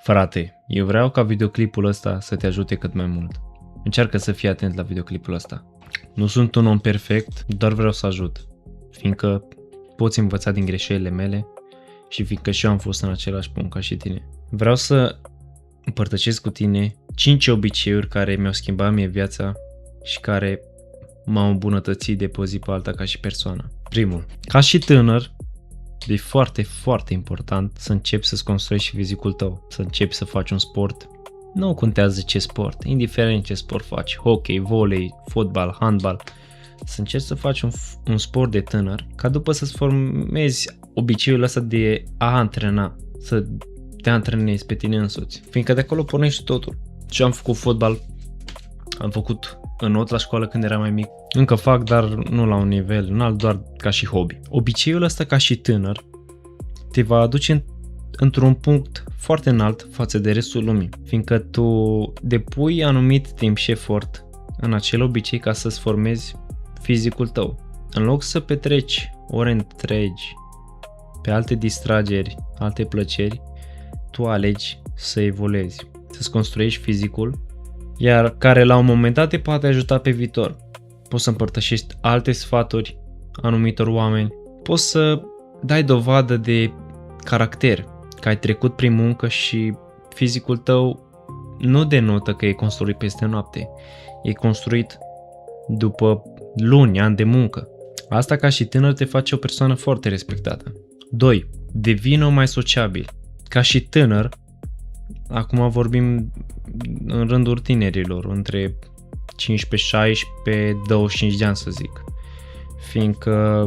Frate, eu vreau ca videoclipul ăsta să te ajute cât mai mult. Încearcă să fii atent la videoclipul ăsta. Nu sunt un om perfect, doar vreau să ajut. Fiindcă poți învăța din greșelile mele și fiindcă și eu am fost în același punct ca și tine. Vreau să împărtășesc cu tine 5 obiceiuri care mi-au schimbat mie viața și care m-au îmbunătățit de pe o zi pe alta ca și persoană. Primul, ca și tânăr, e foarte, foarte important să începi să-ți construiești fizicul tău, să începi să faci un sport. Nu contează ce sport, indiferent ce sport faci, hockey, volei, fotbal, handbal, să încerci să faci un sport de tânăr, ca după să-ți formezi obiceiul ăsta de a antrena, să te antrenezi pe tine însuți, fiindcă de acolo pornești totul. Și am făcut fotbal, am făcut înot la școală când eram mai mic, încă fac, dar nu la un nivel înalt, doar ca și hobby. Obiceiul ăsta ca și tânăr te va aduce într-un punct foarte înalt față de restul lumii, fiindcă tu depui anumit timp și efort în acel obicei ca să-ți formezi fizicul tău. În loc să petreci ore întregi pe alte distrageri, alte plăceri, tu alegi să evoluezi, să-ți construiești fizicul, iar care la un moment dat te poate ajuta pe viitor. Poți să împărtășești alte sfaturi anumitor oameni, poți să dai dovadă de caracter, că ai trecut prin muncă și fizicul tău nu denotă că e construit peste noapte, e construit după luni, ani de muncă. Asta ca și tânăr te face o persoană foarte respectată. 2. Devină mai sociabil. Ca și tânăr, acum vorbim în rândul tinerilor, între 15, 16, 25 de ani să zic, fiindcă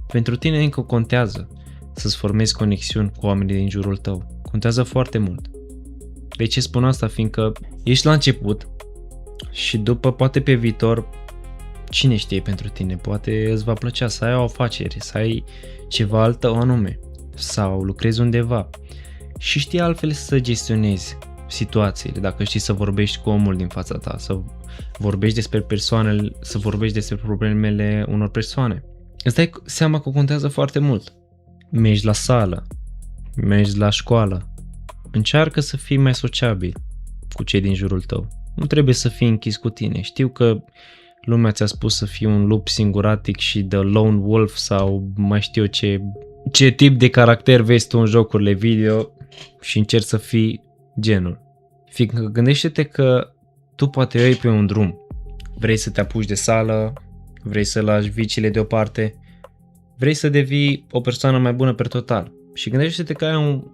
pentru tine încă contează să-ți formezi conexiuni cu oamenii din jurul tău. Contează foarte mult. De ce spun asta? Fiindcă ești la început și după, poate pe viitor, cine știe pentru tine, poate îți va plăcea să ai o afacere, să ai ceva alt anume sau lucrezi undeva și știi altfel să gestionezi situațiile, dacă știi să vorbești cu omul din fața ta, să vorbești despre persoane, să vorbești despre problemele unor persoane. Îți dai seama că contează foarte mult. Mergi la sală, mergi la școală, încearcă să fii mai sociabil cu cei din jurul tău. Nu trebuie să fii închis cu tine. Știu că lumea ți-a spus să fii un lup singuratic și the lone wolf sau mai știu eu ce tip de caracter vezi tu în jocurile video și încerci să fii genul. Fiindcă gândește-te că tu poate iei pe un drum, vrei să te apuci de sală, vrei să lași viciile deoparte, vrei să devii o persoană mai bună per total și gândește-te că ai un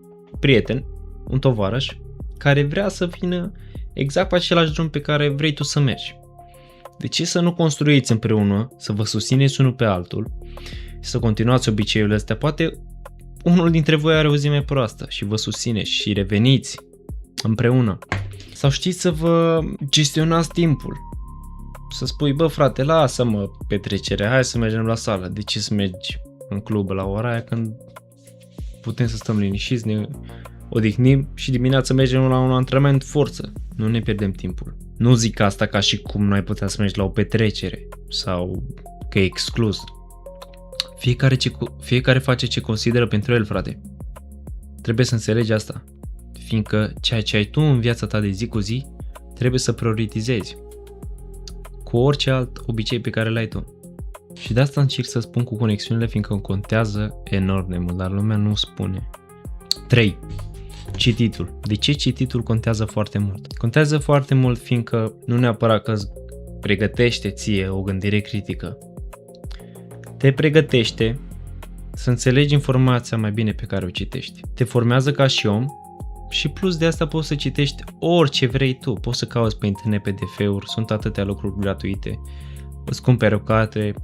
prieten, un tovarăș, care vrea să vină exact pe același drum pe care vrei tu să mergi. De ce să nu construiți împreună, să vă susțineți unul pe altul, să continuați obiceiurile astea? Poate unul dintre voi are o zi mai proastă și vă susțineți și reveniți împreună. Sau știți să vă gestionați timpul. Să spui, bă frate, lasă-mă petrecerea, hai să mergem la sală. De ce să mergi în club la ora aia când putem să stăm liniștiți, ne odihnim și dimineața mergem la un antrenament forță. Nu ne pierdem timpul. Nu zic asta ca și cum nu ai putea să mergi la o petrecere sau că e exclus. Fiecare face ce consideră pentru el, frate. Trebuie să înțelegi asta. Fiindcă ceea ce ai tu în viața ta de zi cu zi, trebuie să prioritizezi cu orice alt obicei pe care l-ai tu. Și de asta încerc să spun cu conexiunile, fiindcă contează enorm de mult, dar lumea nu spune. 3. Cititul. De ce cititul contează foarte mult? Contează foarte mult fiindcă nu neapărat că îți pregătește ție o gândire critică. Te pregătește să înțelegi informația mai bine pe care o citești. Te formează ca și om și plus de asta poți să citești orice vrei tu. Poți să cauți pe internet PDF-uri, sunt atâtea lucruri gratuite. Îți cumperi o carte,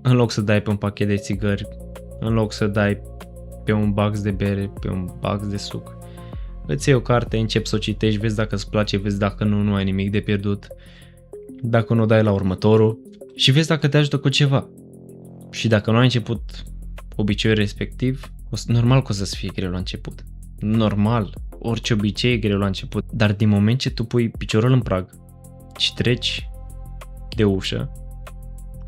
în loc să dai pe un pachet de țigări, în loc să dai pe un box de bere, pe un box de suc. Îți iei o carte, începi să o citești, vezi dacă îți place, vezi dacă nu ai nimic de pierdut, dacă nu o dai la următorul și vezi dacă te ajută cu ceva. Și dacă nu ai început obiceiul respectiv, normal că o să-ți fie greu la început. Normal, orice obicei e greu la început, dar din moment ce tu pui piciorul în prag și treci de ușă,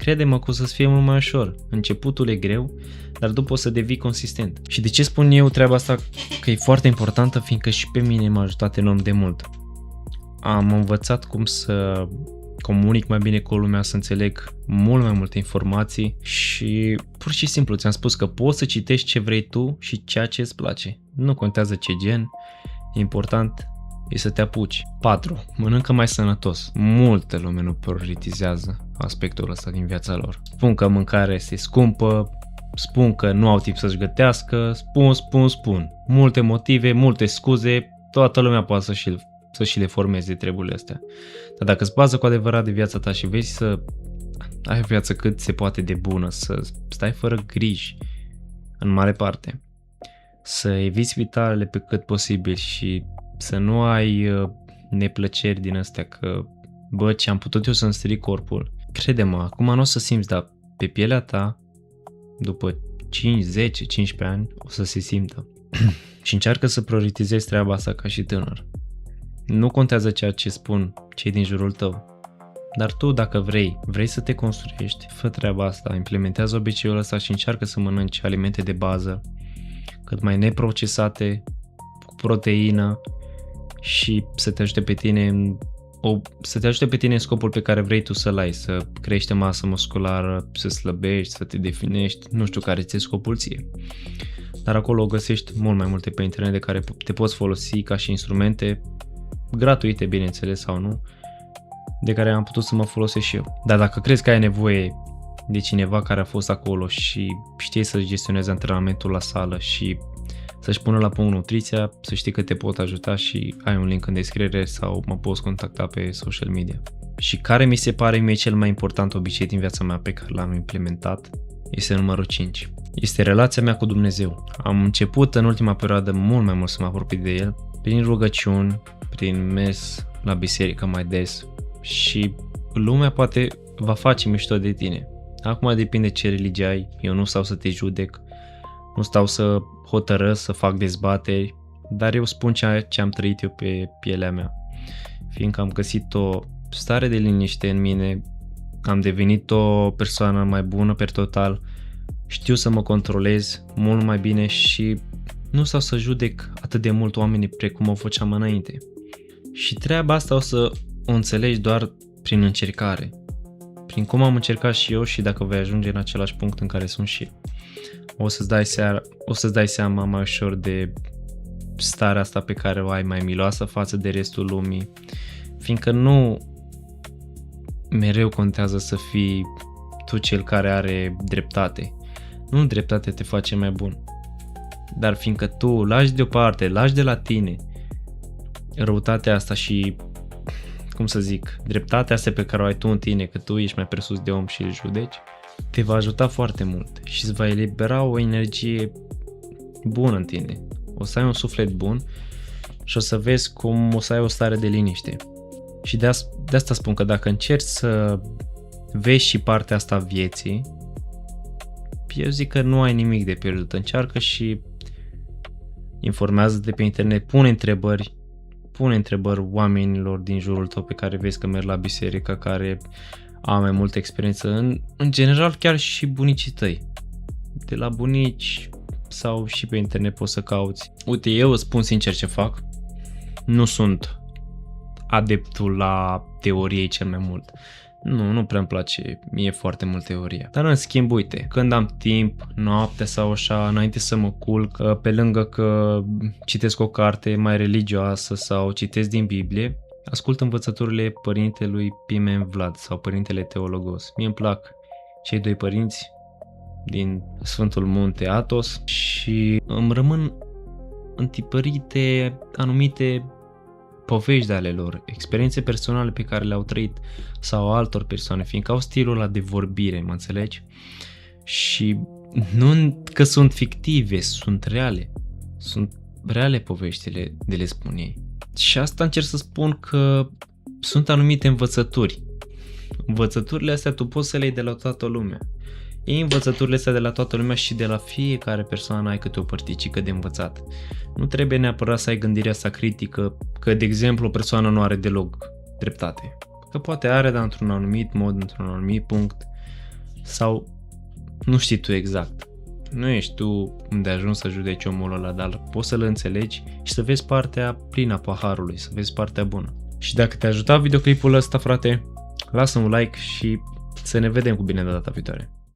crede-mă că o să-ți fie mult mai ușor. Începutul e greu, dar după o să devii consistent. Și de ce spun eu treaba asta că e foarte importantă? Fiindcă și pe mine m-a ajutat enorm de mult. Am învățat cum să comunic mai bine cu lumea, să înțeleg mult mai multe informații și pur și simplu ți-am spus că poți să citești ce vrei tu și ceea ce îți place. Nu contează ce gen, important e să te apuci. 4. Mănâncă mai sănătos. Multă lume nu prioritizează aspectul ăsta din viața lor. Spun că mâncarea este scumpă, spun că nu au timp să-și gătească, spun. Multe motive, multe scuze, toată lumea poate să-și le formeze treburile astea. Dar dacă îți bază cu adevărat de viața ta și vezi să ai o viață cât se poate de bună, să stai fără griji în mare parte, să eviți vitalele pe cât posibil și să nu ai neplăceri din astea că, bă, ce am putut eu să-mi stric corpul. Crede-mă, acum nu o să simți, dar pe pielea ta, după 5, 10, 15 ani, o să se simtă. Și încearcă să prioritizezi treaba asta ca și tânăr. Nu contează ceea ce spun cei din jurul tău, dar tu, dacă vrei să te construiești, fă treaba asta, implementează obiceiul ăsta și încearcă să mănânci alimente de bază, cât mai neprocesate, cu proteină și să te ajute pe tine în scopul pe care vrei tu să-l ai, să crești masă musculară, să slăbești, să te definești, nu știu care ți-e scopul ție. Dar acolo o găsești mult mai multe pe internet de care te poți folosi ca și instrumente gratuite, bineînțeles, sau nu, de care am putut să mă folosesc și eu. Dar dacă crezi că ai nevoie de cineva care a fost acolo și știe să-și gestioneze antrenamentul la sală și să-și pună la punct nutriția, să știi că te pot ajuta și ai un link în descriere sau mă poți contacta pe social media. Și care mi se pare mie cel mai important obicei din viața mea pe care l-am implementat este numărul 5. Este relația mea cu Dumnezeu. Am început în ultima perioadă mult mai mult să mă apropii de El, prin rugăciuni, prin mers la biserică mai des și lumea poate va face mișto de tine. Acum depinde ce religie ai, eu nu stau să te judec, nu stau să hotărăsc, să fac dezbateri, dar eu spun ce am trăit eu pe pielea mea. Fiindcă am găsit o stare de liniște în mine, am devenit o persoană mai bună per total, știu să mă controlez mult mai bine și nu stau să judec atât de mult oamenii precum o făceam înainte. Și treaba asta o să o înțelegi doar prin încercare. Prin cum am încercat și eu și dacă vei ajunge în același punct în care sunt și eu. O să-ți dai seama mai ușor de starea asta pe care o ai mai miloasă față de restul lumii. Fiindcă nu mereu contează să fii tu cel care are dreptate. Nu dreptatea te face mai bun. Dar fiindcă tu lași deoparte, lași de la tine răutatea asta și, cum să zic, dreptatea asta pe care o ai tu în tine, că tu ești mai presus de om și îl judeci, te va ajuta foarte mult și îți va elibera o energie bună în tine. O să ai un suflet bun și o să vezi cum o să ai o stare de liniște. Și de asta spun că dacă încerci să vezi și partea asta a vieții, eu zic că nu ai nimic de pierdut. Încearcă și informează-te pe internet, pune întrebări oamenilor din jurul tău pe care vezi că merg la biserică, care au mai multă experiență, în general chiar și bunicii tăi. De la bunici sau și pe internet poți să cauți. Uite, eu îți spun sincer ce fac. Nu sunt adeptul la teorie cel mai mult. Nu prea îmi place mie foarte mult teoria. Dar în schimb, uite, când am timp, noaptea sau așa, înainte să mă culc, pe lângă că citesc o carte mai religioasă sau citesc din Biblie, ascult învățăturile părintelui Pimen Vlad sau părintele Teologos. Mie îmi plac cei doi părinți din Sfântul Munte Athos și îmi rămân întipărite anumite povești de ale lor, experiențe personale pe care le-au trăit sau altor persoane, fiindcă au stilul ăla de vorbire, mă înțelegi? Și nu că sunt fictive, sunt reale. Sunt reale poveștile de le spun ei. Și asta încerc să spun că sunt anumite învățături. Învățăturile astea tu poți să le iei de la toată lumea. Iei învățăturile astea de la toată lumea și de la fiecare persoană ai câte o părticică de învățat. Nu trebuie neapărat să ai gândirea asta critică, că de exemplu o persoană nu are deloc dreptate. Că poate are, dar într-un anumit mod, într-un anumit punct. sau nu știi tu exact. Nu ești tu unde ajungi să judeci omul ăla, dar poți să-l înțelegi și să vezi partea plină a paharului, să vezi partea bună. Și dacă te-a ajutat videoclipul ăsta, frate, lasă un like și să ne vedem cu bine de data viitoare.